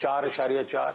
4.4,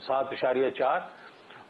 7.4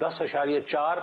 10.4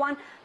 1।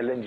LNG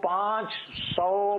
500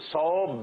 100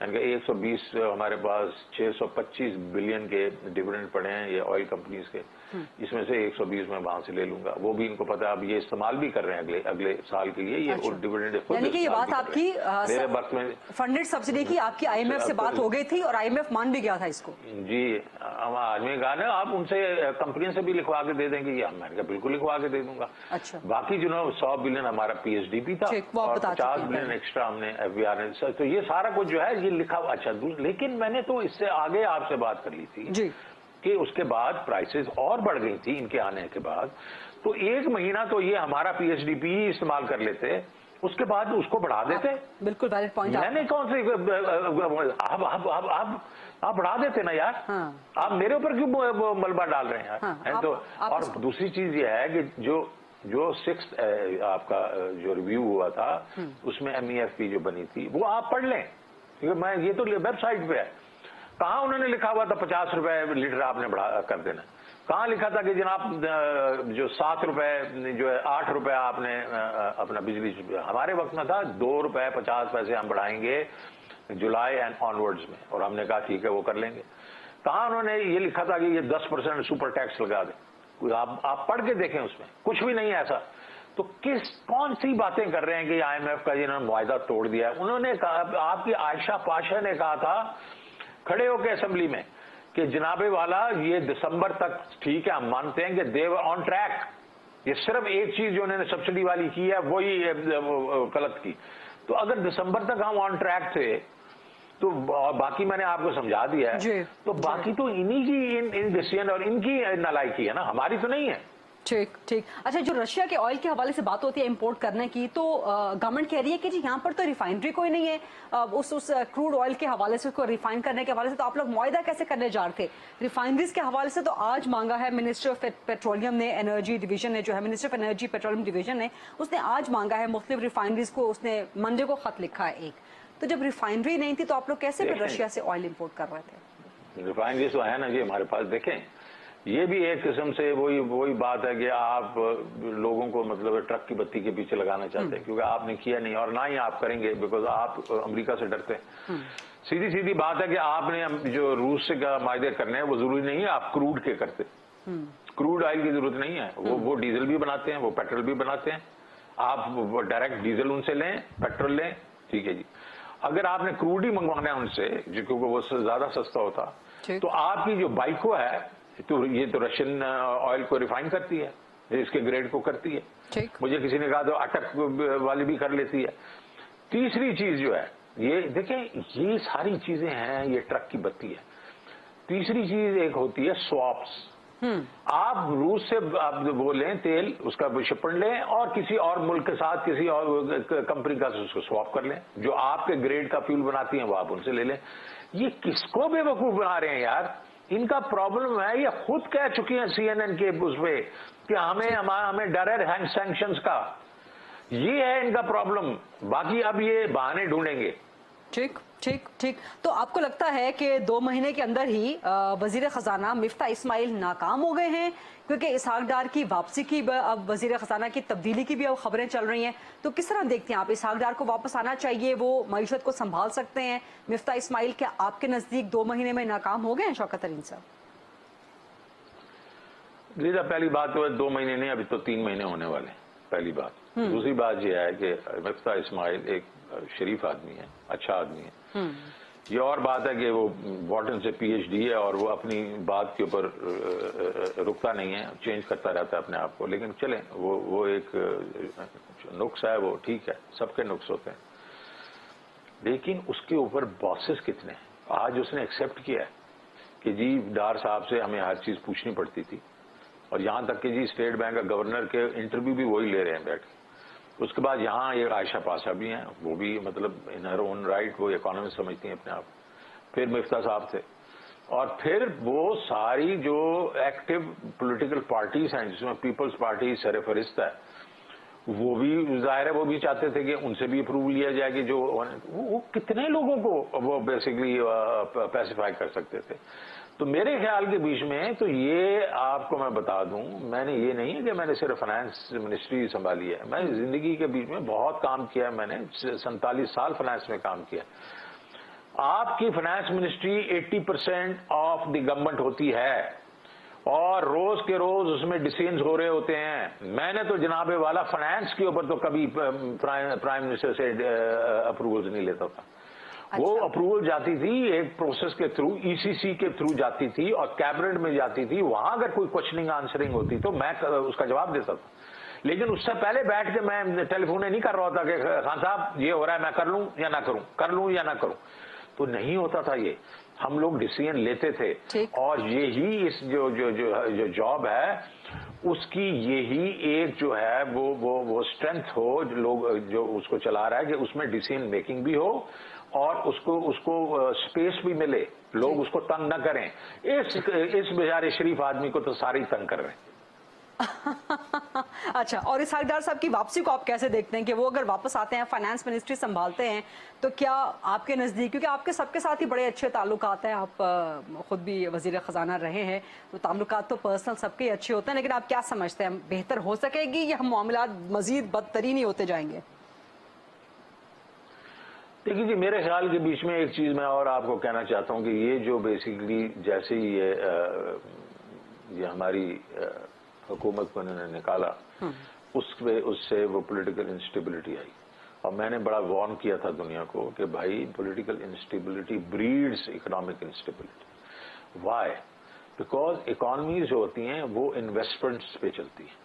یعنی کہ 120 ہمارے پاس 625 بلین کے ڈیویڈنڈ پڑے ہیں یہ آئل کمپنیز کے، اس میں سے 120 میں وہاں سے لے لوں گا. وہ بھی ان کو پتا ہے اب یہ استعمال بھی کر رہے ہیں اگلے سال کے لیے یہ ڈیویڈنڈ. یعنی کہ یہ بات آپ کی میرے وقت میں فنڈڈ سبسڈی کی آپ کی IMF سے بات ہو گئی تھی اور IMF مان بھی گیا تھا اس کو. جی ہم آدمی کہا نا آپ ان سے کمپنی سے بھی لکھوا کے دے دیں گے، یہ میں نے کہا بالکل لکھوا کے دے دوں گا. اچھا باقی جو نا 100 بلین ہمارا PSDP تھا اور 50 بلین ایکسٹرا ہم نے FBR نے، تو یہ سارا کچھ جو ہے یہ لکھا ہوا. اچھا لیکن میں نے تو اس سے آگے آپ سے بات کر لی تھی جی کہ اس کے بعد پرائسز اور بڑھ گئی تھی ان کے آنے کے بعد، تو ایک مہینہ تو یہ ہمارا PSDP ہی استعمال کر لیتے، اس کے بعد اس کو بڑھا دیتے. بالکل ویلڈ پوائنٹ. میں نے کون سے آپ بڑھا دیتے نا یار، آپ میرے اوپر کیوں ملبہ ڈال رہے ہیں یار. تو اور دوسری چیز یہ ہے کہ جو 6 آپ کا جو ریویو ہوا تھا اس میں MEF جو بنی تھی وہ آپ پڑھ لیں، کیونکہ میں یہ تو ویب سائٹ پہ ہے. کہاں انہوں نے لکھا ہوا تھا 50 روپے لیٹر آپ نے بڑھا کر دینا؟ کہاں لکھا تھا کہ جناب جو 7 روپے جو ہے 8 روپے آپ نے اپنا بجلی؟ ہمارے وقت میں تھا 2 روپے 50 پیسے ہم بڑھائیں گے جولائی اینڈ آنورڈز میں، اور ہم نے کہا ٹھیک ہے وہ کر لیں گے. کہاں انہوں نے یہ لکھا تھا کہ یہ 10% سپر ٹیکس لگا دیں؟ آپ پڑھ کے دیکھیں، اس میں کچھ بھی نہیں ہے ایسا. تو کون سی باتیں کر رہے ہیں کہ IMF کا جنہوں نے معاہدہ توڑ دیا؟ انہوں نے کہا، آپ کی عائشہ پاشا نے کہا تھا کھڑے ہو کے اسمبلی میں کہ جناب والا یہ دسمبر تک ٹھیک ہے ہم مانتے ہیں کہ دے ور آن ٹریک، یہ صرف ایک چیز جو انہوں نے سبسڈی والی کی ہے وہی غلط کی. تو اگر دسمبر تک ہم آن ٹریک تھے تو باقی میں نے آپ کو سمجھا دیا ہے، تو باقی تو انہی کی ان ڈیسیژن اور ان کی نالائکی ہے نا، ہماری تو نہیں ہے. ٹھیک ٹھیک. اچھا جو رشیا کے آئل کے حوالے سے بات ہوتی ہے امپورٹ کرنے کی، تو گورنمنٹ کہہ رہی ہے کہ جی یہاں پر تو ریفائنری کوئی نہیں ہے، اس کروڈ آئل کے حوالے سے، اس کو ریفائن کرنے کے حوالے سے تو آپ لوگ معاہدہ کیسے کرنے جا رہے تھے؟ ریفائنریز کے حوالے سے تو آج مانگا ہے منسٹر آف پیٹرولیم نے، انرجی ڈویژن نے جو ہے، minister of energy petroleum division نے، اس نے آج مانگا ہے مختلف ریفائنریز کو، اس نے منڈے کو خط لکھا ہے ایک. تو جب ریفائنری نہیں تھی تو آپ لوگ کیسے پھر رشیا سے آئل امپورٹ کر رہے تھے؟ ریفائنریز تو ہے نا جی ہمارے پاس. دیکھیں یہ بھی ایک قسم سے وہی بات ہے کہ آپ لوگوں کو مطلب ٹرک کی بتی کے پیچھے لگانا چاہتے ہیں، کیونکہ آپ نے کیا نہیں اور نہ ہی آپ کریں گے، بیکاز آپ امریکہ سے ڈرتے ہیں. سیدھی بات ہے کہ آپ نے جو روس سے معاہدے کرنے ہیں وہ ضروری نہیں ہے آپ کروڈ کے کرتے. کروڈ آئل کی ضرورت نہیں ہے، وہ ڈیزل بھی بناتے ہیں، وہ پیٹرول بھی بناتے ہیں. آپ ڈائریکٹ ڈیزل ان سے لیں، پیٹرول لیں، ٹھیک ہے جی. اگر آپ نے کروڈ ہی منگوانا ہے ان سے کیونکہ وہ زیادہ سستا ہوتا، تو آپ کی جو بائیکو ہے تو یہ تو رشین آئل کو ریفائن کرتی ہے، اس کے گریڈ کو کرتی ہے. مجھے کسی نے کہا تو اٹک والی بھی کر لیتی ہے. تیسری چیز جو ہے یہ دیکھیں یہ ساری چیزیں ہیں، یہ ٹرک کی بتی ہے. تیسری چیز ایک ہوتی ہے سواپس. آپ روس سے آپ وہ لیں تیل، اس کا شپن لیں اور کسی اور ملک کے ساتھ کسی اور کمپنی کا اس کو سواپ کر لیں، جو آپ کے گریڈ کا فیول بناتی ہیں وہ آپ ان سے لے لیں. یہ کس کو بے وقوف بنا رہے ہیں یار؟ ان کا پرابلم ہے، یہ خود کہہ چکی ہیں CNN کے اس پہ کہ ہمیں ڈر ہے سینکشنز کا. یہ ہے ان کا پرابلم، باقی اب یہ بہانے ڈھونڈیں گے. ٹھیک ٹھیک ٹھیک. تو آپ کو لگتا ہے کہ 2 مہینے کے اندر ہی وزیر خزانہ مفتاح اسماعیل ناکام ہو گئے ہیں؟ کیونکہ اسحاق ڈار کی واپسی کی، اب وزیر خزانہ کی تبدیلی کی بھی اب خبریں چل رہی ہیں، تو کس طرح دیکھتے ہیں آپ؟ اسحاق ڈار کو واپس آنا چاہیے، وہ معیشت کو سنبھال سکتے ہیں؟ مفتاح اسماعیل کیا آپ کے نزدیک 2 مہینے میں ناکام ہو گئے ہیں شوکت ترین صاحب؟ لیزا پہلی بات تو 2 مہینے نہیں، ابھی تو 3 مہینے ہونے والے ہیں، پہلی بات. دوسری بات یہ ہے کہ مفتاح اسماعیل ایک شریف آدمی ہے، اچھا آدمی ہے. یہ اور بات ہے کہ وہ واٹن سے PhD ہے اور وہ اپنی بات کے اوپر رکتا نہیں ہے، چینج کرتا رہتا ہے اپنے آپ کو. لیکن چلیں وہ ایک نقص ہے، وہ ٹھیک ہے، سب کے نقص ہوتے ہیں. لیکن اس کے اوپر باسز کتنے ہیں؟ آج اس نے ایکسیپٹ کیا ہے کہ جی ڈار صاحب سے ہمیں ہر چیز پوچھنی پڑتی تھی، اور یہاں تک کہ جی اسٹیٹ بینک کا گورنر کے انٹرویو بھی وہی لے رہے ہیں بیٹھ کے. اس کے بعد یہاں یہ عائشہ پاشا بھی ہیں، وہ بھی مطلب ان ہر اون رائٹ وہ اکانومسٹ سمجھتی ہیں اپنے آپ. پھر مفتاح صاحب تھے، اور پھر وہ ساری جو ایکٹیو پولیٹیکل پارٹیز ہیں جس میں پیپلز پارٹی سر فہرست ہے، وہ بھی ظاہر ہے وہ بھی چاہتے تھے کہ ان سے بھی اپروو لیا جائے کہ جو وہ کتنے لوگوں کو وہ بیسکلی پیسیفائی کر سکتے تھے. تو میرے خیال کے بیچ میں تو یہ آپ کو میں بتا دوں، میں نے یہ نہیں ہے کہ میں نے صرف فائنانس منسٹری سنبھالی ہے، میں زندگی کے بیچ میں بہت کام کیا ہے. میں نے 47 سال فائنانس میں کام کیا. آپ کی finance ministry 80% of the government ہوتی ہے اور روز کے روز اس میں ڈیسیژنز ہو رہے ہوتے ہیں. میں نے تو جناب والا فائنانس کے اوپر تو کبھی پرائم منسٹر سے اپروولز نہیں لیتا تھا. وہ اپروول جاتی تھی ایک پروسیس کے تھرو, ECC کے تھرو جاتی تھی اور کیبنٹ میں جاتی تھی. وہاں اگر کوئی کوشچننگ آنسرنگ ہوتی تو میں اس کا جواب دیتا تھا. لیکن اس سے پہلے بیٹھ کے میں ٹیلی فون نہیں کر رہا تھا کہ خان صاحب یہ ہو رہا ہے, میں کر لوں یا نہ کروں, کر لوں یا نہ کروں. تو نہیں ہوتا تھا یہ. ہم لوگ ڈیسیژن لیتے تھے اور یہی اس جو جاب ہے اس کی یہی ایک جو ہے وہ اسٹرینتھ ہو لوگ جو اس کو چلا رہا ہے کہ اس میں ڈیسیژن میکنگ بھی ہو اور اس کو اسپیس بھی ملے, لوگ اس کو تنگ نہ کریں. اس بیچارے شریف آدمی کو تو سارے تنگ کر رہے ہیں. اچھا, اور اس حقدار صاحب کی واپسی کو آپ کیسے دیکھتے ہیں کہ وہ اگر واپس آتے ہیں فائنانس منسٹری سنبھالتے ہیں تو کیا آپ کے نزدیک, کیونکہ آپ کے سب کے ساتھ ہی بڑے اچھے تعلقات ہیں, آپ خود بھی وزیر خزانہ رہے ہیں, تو تعلقات تو پرسنل سب کے اچھے ہوتے ہیں, لیکن آپ کیا سمجھتے ہیں بہتر ہو سکے گی یا معاملات مزید بدترین ہی ہوتے جائیں گے؟ دیکھیے جی, میرے خیال کے بیچ میں ایک چیز میں اور آپ کو کہنا چاہتا ہوں کہ یہ جو بیسیکلی جیسے ہی یہ ہماری حکومت کو انہوں نے نکالا اس سے وہ پولیٹیکل انسٹیبلٹی آئی. اور میں نے بڑا وارن کیا تھا دنیا کو کہ بھائی political instability breeds economic instability. Why? Because economies جو ہوتی ہیں وہ انویسٹمنٹس پہ چلتی ہیں.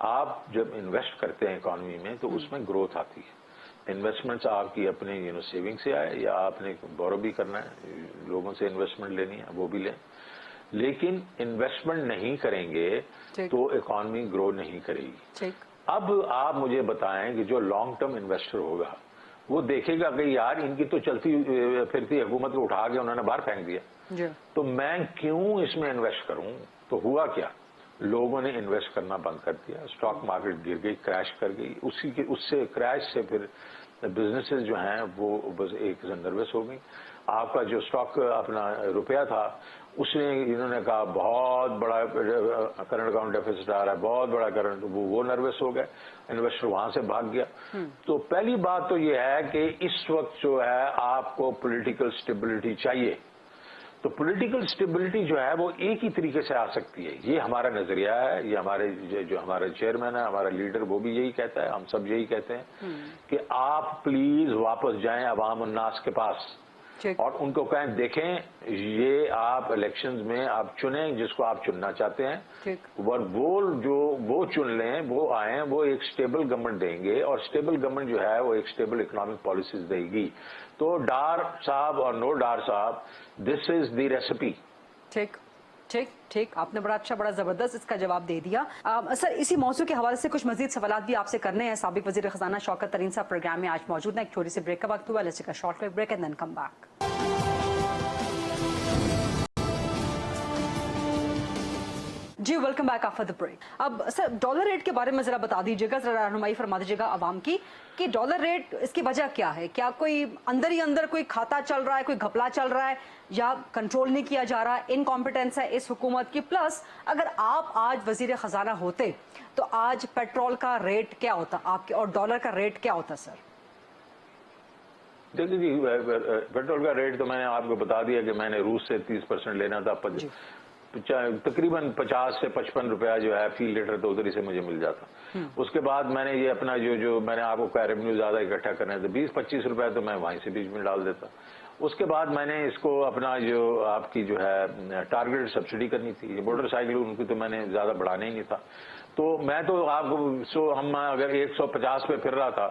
آپ جب انویسٹ کرتے ہیں اکانومی میں تو اس میں گروتھ آتی ہے. انویسٹمنٹس آپ کی اپنے سیونگ سے آئے یا آپ نے بورو بھی کرنا ہے, لوگوں سے انویسٹمنٹ لینی ہے وہ بھی لیں. لیکن انویسٹمنٹ نہیں کریں گے تو اکانومی گرو نہیں کرے گی. اب آپ مجھے بتائیں کہ جو لانگ ٹرم انویسٹر ہوگا وہ دیکھے گا کہ یار ان کی تو چلتی پھرتی حکومت کو اٹھا کے انہوں نے باہر پھینک دیا, تو میں کیوں اس میں انویسٹ کروں. تو ہوا کیا, لوگوں نے انویسٹ کرنا بند کر دیا, اسٹاک مارکیٹ گر گئی, کریش کر گئی. اس سے کریش سے پھر بزنسز جو ہیں وہ بس ایک نروس ہو گئی. آپ کا جو اسٹاک اپنا روپیہ تھا اس نے انہوں نے کہا بہت بڑا کرنٹ اکاؤنٹ ڈیفیسٹ آ رہا ہے, بہت بڑا کرنٹ, وہ نروس ہو گئے, انویسٹر وہاں سے بھاگ گیا. تو پہلی بات تو یہ ہے کہ اس وقت جو ہے آپ کو پولیٹیکل سٹیبلٹی چاہیے. تو پولیٹیکل سٹیبلٹی جو ہے وہ ایک ہی طریقے سے آ سکتی ہے. یہ ہمارا نظریہ ہے, یہ ہمارے جو ہمارا چیئرمین ہے, ہمارا لیڈر, وہ بھی یہی کہتا ہے, ہم سب یہی کہتے ہیں کہ آپ پلیز واپس جائیں عوام الناس کے پاس اور ان کو کہیں دیکھیں یہ آپ الیکشنز میں آپ چنیں جس کو آپ چننا چاہتے ہیں, وہ چن لیں, وہ آئیں, وہ ایک سٹیبل گورنمنٹ دیں گے اور سٹیبل گورنمنٹ جو ہے وہ ایک سٹیبل اکنامک پالیسیز دے گی. تو ڈار صاحب اور نو ڈار صاحب, دس از دی ریسیپی. ٹھیک, آپ نے بڑا اچھا بڑا زبردست اس کا جواب دے دیا. سر, اسی موضوع کے حوالے سے کچھ مزید سوالات بھی آپ سے کرنے ہیں. سابق وزیر خزانہ شوکت ترین صاحب پروگرام میں آج موجود ہیں. ایک چھوٹی سی بریک کا وقت ہوا, let's take a short break and then come back. جی welcome back after the break. اب سر ڈالر ریٹ کے بارے میں ذرا بتا دیجیے گا, ذرا رہنمائی فرما دیجیے گا عوام کی کہ ڈالر ریٹ اس کی وجہ کیا ہے. کیا کوئی اندر ہی اندر کوئی کھاتا چل رہا ہے, کوئی گھپلا چل رہا ہے, یا کنٹرول نہیں کیا جا رہا, انکمپیٹنس ہے اس حکومت کی. پلس اگر آپ آج وزیر خزانہ ہوتے تو آج پیٹرول کا ریٹ کیا ہوتا آپ کے اور ڈالر کا ریٹ کیا ہوتا سر؟ دیکھیے جی, پیٹرول کا ریٹ تو میں نے آپ کو بتا دیا کہ میں نے روس سے 30% لینا تھا. تقریباً 50 سے 55 روپیہ جو ہے فی لیٹر تو ادھر ہی سے مجھے مل جاتا. اس کے بعد میں نے یہ اپنا جو میں نے آپ کو کہا ریونیو زیادہ اکٹھا کرنا ہے تو 20-25 روپیہ تو میں وہیں سے بیچ میں ڈال دیتا. اس کے بعد میں نے اس کو اپنا جو آپ کی جو ہے ٹارگیٹ سبسڈی کرنی تھی, موٹر سائیکل ان کی تو میں نے زیادہ بڑھانا ہی نہیں تھا. تو میں تو آپ کو ہم اگر 150 پہ پھر رہا تھا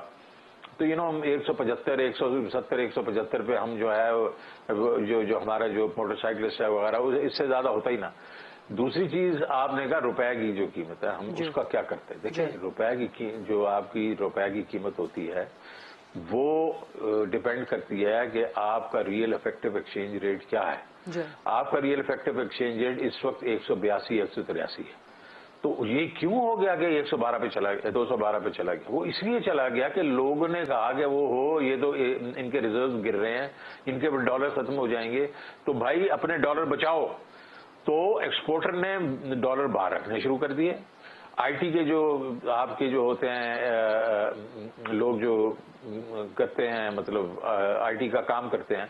تو 175 170 175 پہ ہم جو ہے جو ہمارا جو موٹر سائیکلسٹ ہے وغیرہ اس سے زیادہ ہوتا ہی نہ. دوسری چیز آپ نے کہا روپے کی جو قیمت ہے, ہم اس کا کیا کرتے ہیں. دیکھیں روپے کی جو آپ کی روپے کی قیمت ہوتی ہے وہ ڈیپینڈ کرتی ہے کہ آپ کا ریئل افیکٹو ایکسچینج ریٹ کیا ہے. آپ کا ریئل افیکٹو ایکسچینج ریٹ اس وقت 182 183 ہے. تو یہ کیوں ہو گیا کہ 112 پہ چلا گیا, 212 پہ چلا گیا؟ وہ اس لیے چلا گیا کہ لوگوں نے کہا کہ وہ ہو یہ تو ان کے ریزرو گر رہے ہیں, ان کے ڈالر ختم ہو جائیں گے, تو بھائی اپنے ڈالر بچاؤ. تو ایکسپورٹر نے ڈالر باہر رکھنے شروع کر دیے. آئی ٹی کے جو آپ کے جو ہوتے ہیں لوگ جو کرتے ہیں, مطلب آئی ٹی کا کام کرتے ہیں,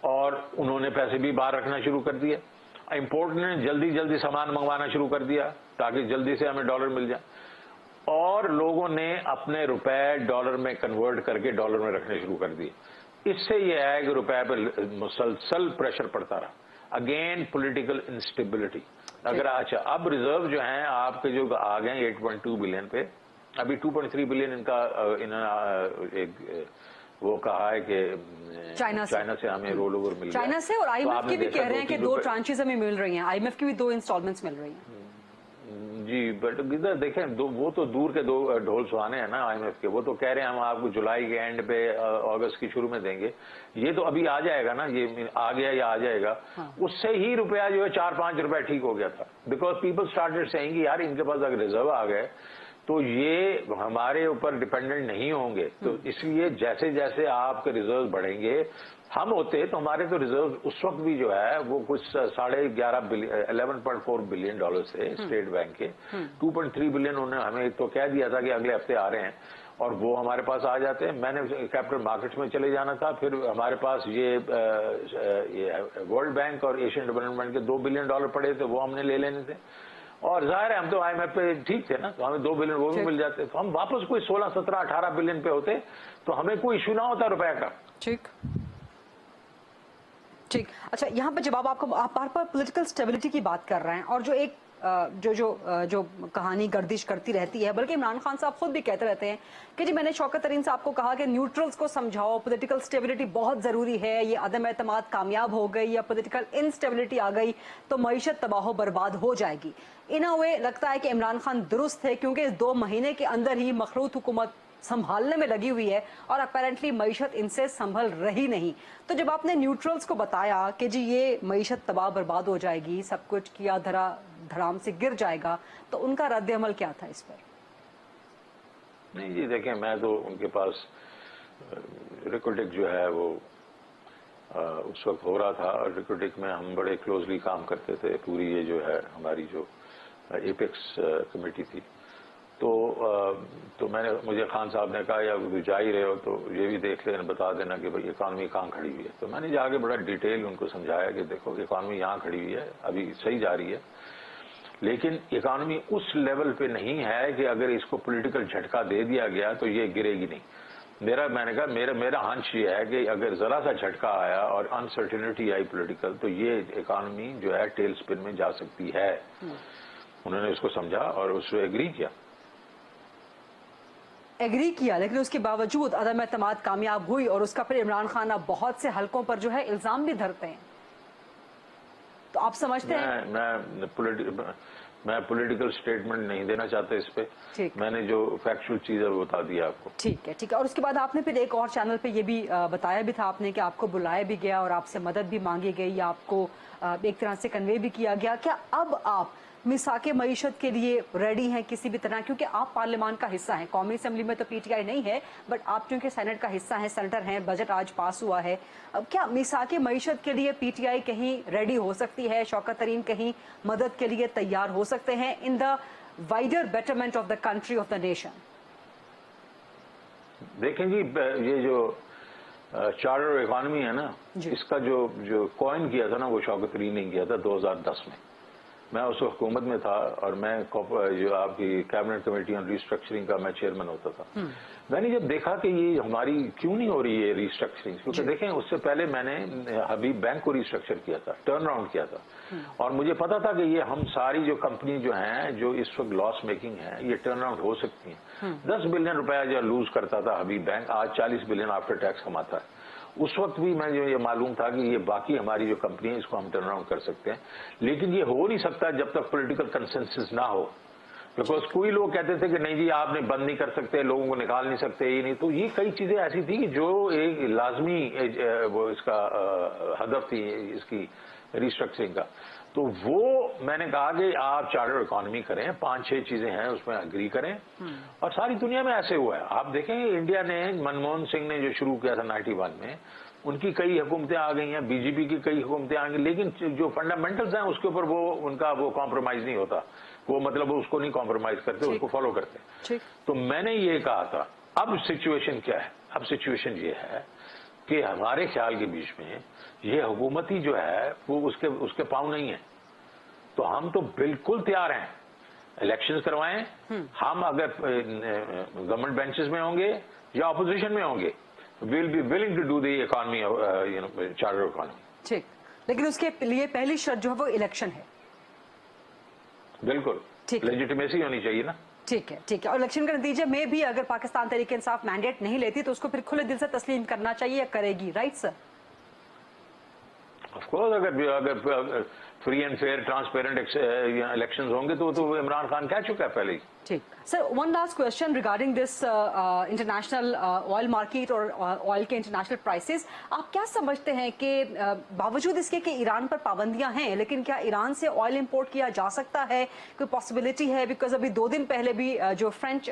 اور انہوں نے پیسے بھی باہر رکھنا شروع کر دیے. امپورٹ نے جلدی جلدی سامان منگوانا شروع کر دیا تاکہ جلدی سے ہمیں ڈالر مل جائے, اور لوگوں نے اپنے روپے ڈالر میں کنورٹ کر کے ڈالر میں رکھنے شروع کر دیے. اس سے یہ ہے کہ روپے پہ مسلسل پریشر پڑتا رہا. Again political instability. اگر اچھا اب ریزرو جو ہیں آپ کے جو آ گئے 8.2 بلین پہ, ابھی 2.3 بلین ان کا ایک وہ کہا ہے کہ چائنا سے ہمیں رول اوور مل گیا. چائنا سے, اور آئی ایم ایف کی بھی کہہ رہے ہیں کہ 2 ٹرانچز ہمیں مل رہی ہیں, آئی ایم ایف کی بھی 2 انسٹالمنٹس مل رہی ہیں. جی بٹ ادھر دیکھیں وہ تو دور کے 2 ڈھول سہانے ہیں نا آئی ایم ایف کے. وہ تو کہہ رہے ہیں ہم آپ کو جولائی کے اینڈ پہ اگست کی شروع میں دیں گے. یہ تو ابھی آ جائے گا نا, یہ آ گیا یا آ جائے گا. اس سے ہی روپیہ جو ہے 4-5 روپے ٹھیک ہو گیا تھا, بیکاز پیپل اسٹارٹڈ سیئنگ کہ یار ان کے پاس اگر ریزرو آ گئے تو یہ ہمارے اوپر ڈپینڈنٹ نہیں ہوں گے. تو اس لیے جیسے جیسے آپ کے ریزرو بڑھیں گے, ہم ہوتے تو ہمارے تو ریزرو اس وقت بھی جو ہے وہ کچھ 11.4 بلین ڈالر سے اسٹیٹ بینک کے 2.3 بلین انہوں نے ہمیں تو کہہ دیا تھا کہ اگلے ہفتے آ رہے ہیں, اور وہ ہمارے پاس آ جاتے ہیں. میں نے کیپٹل مارکیٹس میں چلے جانا تھا, پھر ہمارے پاس یہ ورلڈ بینک اور ایشین ڈیولپمنٹ کے 2 بلین ڈالر پڑے تھے, وہ ہم نے لے لینے تھے. اور ظاہر ہے ہم تو آئی ایم ایف پہ ٹھیک تھے نا, تو ہمیں 2 بلین وہ بھی مل جاتے, تو ہم واپس کوئی 16, 17, 18 بلین پہ ہوتے تو ہمیں کوئی ایشو نہ ہوتا روپے کا. ٹھیک. اچھا, یہاں پہ جب آپ بار بار پولیٹیکل اسٹیبلٹی کی بات کر رہے ہیں, اور جو ایک جو کہانی گردش کرتی رہتی ہے, بلکہ عمران خان صاحب خود بھی کہتے رہتے ہیں کہ جی میں نے شوکت ترین صاحب کو کہا کہ نیوٹرلز کو سمجھاؤ, پولیٹیکل اسٹیبلٹی بہت ضروری ہے, یہ عدم اعتماد کامیاب ہو گئی یا پولیٹیکل انسٹیبلٹی آ گئی تو معیشت تباہ و برباد ہو جائے گی. ان اے وے لگتا ہے کہ عمران خان درست ہے, کیونکہ اس 2 مہینے کے اندر ہی مخلوط حکومت سنبھالنے میں لگی ہوئی ہے اور اپیرنٹلی معیشت ان سے سنبھل رہی نہیں. تو جب آپ نے نیوٹرلز کو بتایا کہ جی یہ معیشت تباہ برباد ہو جائے گی, سب کچھ کیا دھرام سے گر جائے گا, تو ان کا رد عمل کیا تھا اس پر؟ نہیں جی دیکھیں, میں تو ان کے پاس ریکوٹک جو ہے وہ اس وقت ہو رہا تھا, اور ریکوٹک میں ہم بڑے کلوزلی کام کرتے تھے. پوری یہ جو ہے ہماری جو ایپیکس کمیٹی تھی, تو میں نے مجھے خان صاحب نے کہا یا جا ہی رہے ہو تو یہ بھی دیکھ لینا, بتا دینا کہ بھائی اکانومی کہاں کھڑی ہوئی ہے. تو میں نے جا کے بڑا ڈیٹیل ان کو سمجھایا کہ دیکھو اکانومی یہاں کھڑی ہوئی ہے, ابھی صحیح جا رہی ہے, لیکن اکانومی اس لیول پہ نہیں ہے کہ اگر اس کو پولیٹیکل جھٹکا دے دیا گیا تو یہ گرے گی نہیں. میں نے کہا میرا ہنچ یہ ہے کہ اگر ذرا سا جھٹکا آیا اور انسرٹینٹی آئی پولیٹیکل, تو یہ اکانومی جو ہے ٹیل سپن میں جا سکتی ہے. انہوں نے اس کو سمجھا اور اس سے ایگری کیا, لیکن اس کے باوجود عدم اعتماد کامیاب ہوئی, اور اس کا پھر عمران خان اب بہت سے حلقوں پر جو ہے الزام بھی دھرتے ہیں. تو آپ سمجھتے ہیں میں پولیٹیکل سٹیٹمنٹ نہیں دینا چاہتا اس پہ. میں نے جو فیکچول چیز ہے وہ بتا دیا آپ کو. ٹھیک ہے. اور اس کے بعد آپ نے پھر ایک اور چینل پہ یہ بھی بتایا بھی تھا آپ نے کہ آپ کو بلایا بھی گیا اور آپ سے مدد بھی مانگی گئی, یا آپ کو ایک طرح سے کنوے بھی کیا گیا. کیا اب آپ مساق معیشت کے لیے ریڈی ہیں کسی بھی طرح, کیونکہ آپ پارلیمان کا حصہ ہیں, قومی اسمبلی میں تو پی ٹی آئی نہیں ہے, بٹ آپ چونکہ سینٹ کا حصہ ہیں, سینیٹر ہیں, بجٹ آج پاس ہوا ہے. اب کیا مساق معیشت کے لیے پی ٹی آئی کہیں ریڈی ہو سکتی ہے, شوکت ترین کہیں مدد کے لیے تیار ہو سکتے ہیں in the wider betterment of the country, of the nation? دیکھیں جی, یہ جو چارٹر اکانومی ہے نا, اس کا جو کوائن کیا تھا نا وہ شوکت ترین نے کیا تھا 2010 میں. میں اس حکومت میں تھا, اور میں جو آپ کی کیبنٹ کمیٹی آن ریسٹرکچرنگ کا میں چیئرمین ہوتا تھا. میں نے جب دیکھا کہ یہ ہماری کیوں نہیں ہو رہی ہے ریسٹرکچرنگ, کیونکہ دیکھیں اس سے پہلے میں نے حبیب بینک کو ریسٹرکچر کیا تھا, ٹرن اراؤنڈ کیا تھا, اور مجھے پتا تھا کہ یہ ہم ساری جو کمپنی جو ہیں جو اس وقت لاس میکنگ ہیں یہ ٹرن اراؤنڈ ہو سکتی ہیں. 10 بلین روپیہ جو لوز کرتا تھا حبیب بینک, آج 40 بلین آفٹر ٹیکس کماتا ہے. اس وقت بھی میں یہ معلوم تھا کہ یہ باقی ہماری جو کمپنی ہے اس کو ہم ٹرن اراؤنڈ کر سکتے ہیں, لیکن یہ ہو نہیں سکتا جب تک پولیٹیکل کنسنسس نہ ہو. بیکاز کوئی لوگ کہتے تھے کہ نہیں جی آپ نے بند نہیں کر سکتے, لوگوں کو نکال نہیں سکتے, یہ نہیں. تو یہ کئی چیزیں ایسی تھی کہ جو ایک لازمی وہ اس کا ہدف تھی اس کی ریسٹرکچرنگ کا. تو وہ میں نے کہا کہ آپ چارٹر اکانومی کریں, 5-6 چیزیں ہیں اس میں اگری کریں, اور ساری دنیا میں ایسے ہوا ہے. آپ دیکھیں انڈیا نے منموہن سنگھ نے جو شروع کیا تھا 91 میں, ان کی کئی حکومتیں آ گئی ہیں, بی جے پی کی کئی حکومتیں آ گئی, لیکن جو فنڈامنٹلز ہیں اس کے اوپر وہ ان کا وہ کمپرومائز نہیں ہوتا, وہ مطلب اس کو نہیں کمپرومائز کرتے, اس کو فالو کرتے. تو میں نے یہ کہا تھا. اب سچویشن کیا ہے؟ اب سچویشن یہ ہے کہ ہمارے خیال کے بیچ میں یہ حکومت ہی جو ہے وہ اس کے پاؤں نہیں ہے. تو ہم تو بالکل تیار ہیں الیکشنز کروائیں. ہم اگر گورنمنٹ بینچز میں ہوں گے یا اپوزیشن میں ہوں گے, we'll be willing to do the economy charter economy. ٹھیک, لیکن اس کے لیے پہلی شرط جو ہے وہ الیکشن ہے. بالکل, لیجیٹمیسی ہونی چاہیے نا. ٹھیک ہے, ٹھیک ہے. اور الیکشن کے نتیجے میں بھی اگر پاکستان تحریک انصاف مینڈیٹ نہیں لیتی تو اس کو پھر کھلے دل سے تسلیم کرنا چاہیے یا کرے گی, رائٹ سر؟ آف کورس, اگر free and fair transparent elections ہوں گے تو عمران خان کہہ چکا ہے پہلے ہی. ٹھیک sir, one last question regarding this international oil market اور آئل کے انٹرنیشنل پرائسز. آپ کیا سمجھتے ہیں کہ باوجود اس کے کہ ایران پر پابندیاں ہیں لیکن کیا ایران سے آئل امپورٹ کیا جا سکتا ہے, کوئی پاسبلٹی ہے؟ بیکاز ابھی 2 دن پہلے بھی جو فرینچ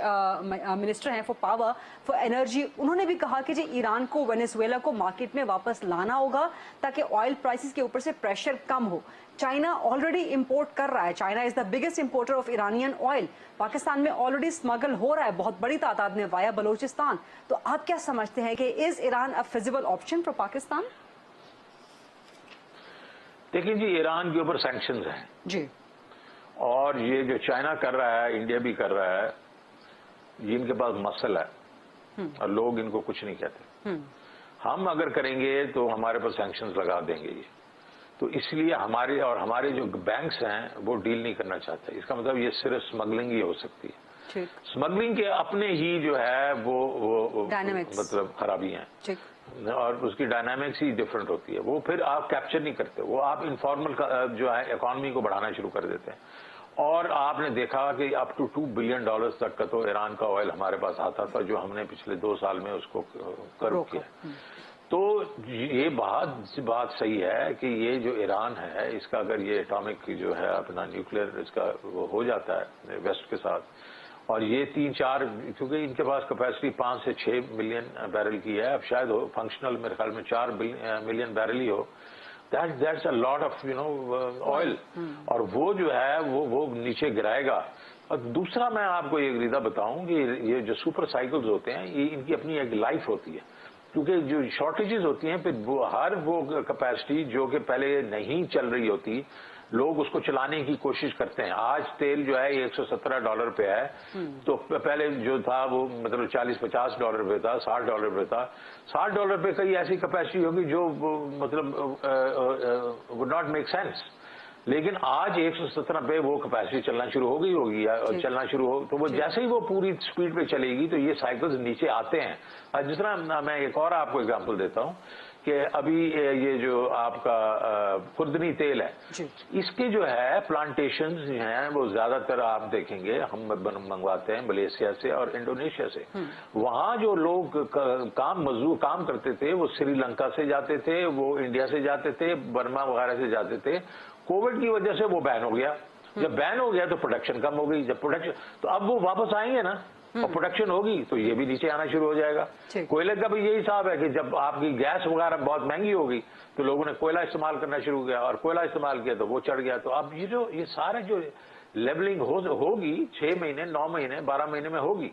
منسٹر ہیں فار پاور فار انرجی, انہوں نے بھی کہا کہ جی ایران کو وینیزویلا کو مارکیٹ میں واپس لانا ہوگا تاکہ آئل پرائسز کے اوپر سے پریشر کم ہو. چائنا آلریڈی امپورٹ کر رہا ہے, China is the biggest importer of Iranian oil. Pakistan میں آلریڈی اسمگل ہو رہا ہے بہت بڑی تعداد میں وایا بلوچستان. تو آپ کیا سمجھتے ہیں کہ is Iran a feasible option for Pakistan? دیکھیں جی, ایران کے اوپر سینکشنز ہیں جی, اور یہ جو چائنا کر رہا ہے, انڈیا بھی کر رہا ہے, یہ ان کے پاس مسئلہ ہے اور لوگ ان کو کچھ نہیں کہتے. ہم اگر کریں گے تو ہمارے پاس سینکشنز لگا دیں گے یہ. تو اس لیے ہمارے جو بینکس ہیں وہ ڈیل نہیں کرنا چاہتے. اس کا مطلب یہ صرف اسمگلنگ ہی ہو سکتی ہے. اسمگلنگ کے اپنے ہی جو ہے وہ مطلب خرابی ہیں اور اس کی ڈائنامکس ہی ڈفرینٹ ہوتی ہے. وہ پھر آپ کیپچر نہیں کرتے, وہ آپ انفارمل جو ہے اکانومی کو بڑھانا شروع کر دیتے ہیں. اور آپ نے دیکھا کہ اپ ٹو $2 بلین تک کا تو ایران کا آئل ہمارے پاس آتا تھا, جو ہم نے پچھلے 2 سال میں اس کو کرو کیا. تو یہ بات صحیح ہے کہ یہ جو ایران ہے اس کا اگر یہ اٹامک جو ہے اپنا نیوکلیر اس کا وہ ہو جاتا ہے ویسٹ کے ساتھ, اور یہ 3-4 کیونکہ ان کے پاس کیپیسٹی 5 سے 6 ملین بیرل کی ہے, اب شاید ہو فنکشنل میرے خیال میں 4 million barrel he who. That's a lot of oil, اور وہ جو ہے وہ نیچے گرائے گا. اور دوسرا میں آپ کو ایک ریزہ بتاؤں کہ یہ جو سپر سائیکلز ہوتے ہیں یہ ان کی اپنی ایک لائف ہوتی ہے, کیونکہ جو شارٹیجز ہوتی ہیں پھر ہر وہ کیپیسٹی جو کہ پہلے نہیں چل رہی ہوتی لوگ اس کو چلانے کی کوشش کرتے ہیں. آج تیل جو ہے $117 پہ ہے, تو پہلے جو تھا وہ مطلب $40-50 پہ تھا, $60 پہ تھا. $60 پہ کئی ایسی کیپیسٹی ہوگی جو مطلب would not make sense, لیکن آج 117 پہ وہ کیپیسٹی چلنا شروع ہو گئی ہوگی چلنا شروع ہو, تو وہ جیسے ہی وہ پوری سپیڈ پہ چلے گی تو یہ سائیکلز نیچے آتے ہیں. جس طرح میں ایک اور آپ کو اگزامپل دیتا ہوں کہ ابھی یہ جو آپ کا خوردنی تیل ہے, اس کے جو ہے پلانٹیشنز ہیں وہ زیادہ تر آپ دیکھیں گے ہم منگواتے ہیں ملیشیا سے اور انڈونیشیا سے. وہاں جو لوگ کام کرتے تھے وہ سری لنکا سے جاتے تھے, وہ انڈیا سے جاتے تھے, برما وغیرہ سے جاتے تھے. کووڈ کی وجہ سے وہ بین ہو گیا, جب بین ہو گیا تو پروڈکشن کم ہو گئی, جب پروڈکشن تو اب وہ واپس آئیں گے نا اور پروڈکشن ہوگی تو یہ بھی نیچے آنا شروع ہو جائے گا. کوئلے کا بھی یہی حساب ہے کہ جب آپ کی گیس وغیرہ بہت مہنگی ہوگی تو لوگوں نے کوئلہ استعمال کرنا شروع کیا, اور کوئلہ استعمال کیا تو وہ چڑھ گیا. تو اب یہ سارے جو لیبلنگ ہوگی 6 مہینے 9 مہینے 12 مہینے میں ہوگی.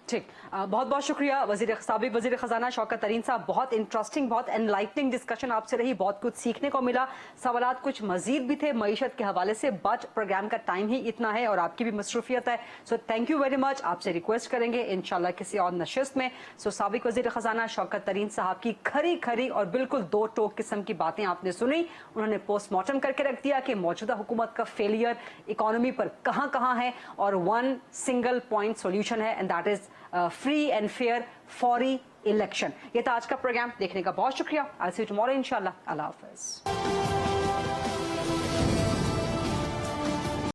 ٹھیک, بہت بہت شکریہ سابق وزیر خزانہ شوکت ترین صاحب. بہت انٹرسٹنگ, بہت انلائٹنگ ڈسکشن آپ سے رہی, بہت کچھ سیکھنے کو ملا. سوالات کچھ مزید بھی تھے معیشت کے حوالے سے, بٹ پروگرام کا ٹائم ہی اتنا ہے اور آپ کی بھی مصروفیت ہے. So thank you very much. آپ سے ریکویسٹ کریں گے انشاءاللہ کسی اور نشست میں. سو سابق وزیر خزانہ شوکت ترین صاحب کی کھری اور بالکل 2 ٹوک قسم کی باتیں آپ نے سنی. انہوں نے پوسٹ مارٹم کر کے رکھ دیا کہ موجودہ حکومت کا فیلئر اکانومی پر کہاں ہے, اور 1 سنگل پوائنٹ سولوشن ہے, and that is free and fair فوری الیکشن. یہ تھا آج کا پروگرام, دیکھنے کا بہت شکریہ. I'll see you tomorrow انشاءاللہ. اللہ حافظ.